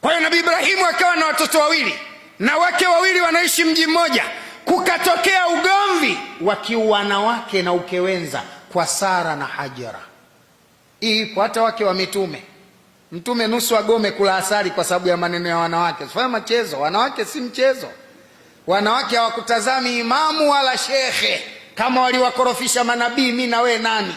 Kwa hiyo Nabii Ibrahimu akawa na watoto wawili na wake wawili wanaishi mji mmoja. Kukatokea ugomvi wa kiwanawake na ukewenza kwa Sara na Hajara. Hii ipo hata wake wa mitume. Mtume nusu agome kula asali kwa sababu ya maneno ya wanawake. Sifanya machezo, wanawake si mchezo. Wanawake hawakutazami imamu wala shekhe. Kama waliwakorofisha manabii, mimi na we nani?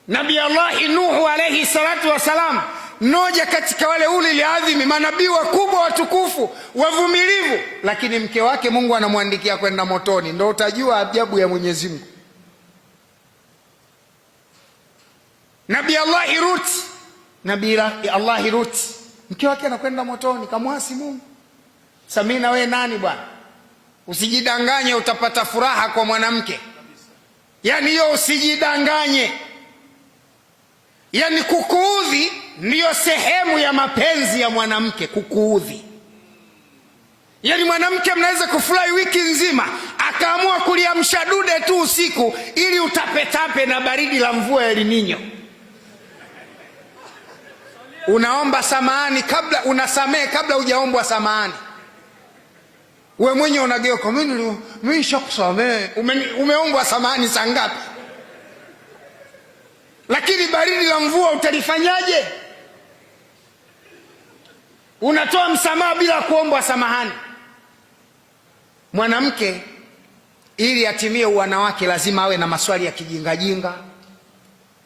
Nabii Allah Nuhu alayhi salatu wasalam, mmoja katika wale ulil azmi, manabii wakubwa watukufu wavumilivu, lakini mke wake Mungu anamwandikia kwenda motoni. Ndio utajua ajabu ya Mwenyezi Mungu. Nabii Allah Lut, mke wake anakwenda motoni, kamwasi Mungu. Samina we nani bwana? Usijidanganye utapata furaha kwa mwanamke. Yani hiyo usijidanganye. Yani kukuudhi ndiyo sehemu ya mapenzi ya mwanamke, kukuudhi. Yani mwanamke mnaweza kufurahi wiki nzima, akaamua kuliamsha dude tu usiku ili utapetape na baridi la mvua ya El Nino. Unaomba samahani kabla, unasamehe kabla hujaombwa samahani. Wewe mwenye unageuka, mimi nishakusamehe. Umeombwa samahani saa ngapi? Lakini baridi la mvua utalifanyaje? Unatoa msamaha bila kuombwa samahani. Mwanamke ili atimie uwanawake lazima awe na maswali ya kijingajinga.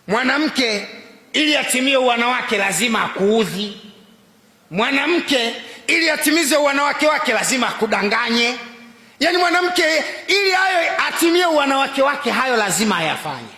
Mwanamke ili atimie uwanawake lazima akuudhi. Mwanamke ili atimize uwanawake wake lazima akudanganye. Yani mwanamke ili atimie uwanawake wake, hayo lazima ayafanye.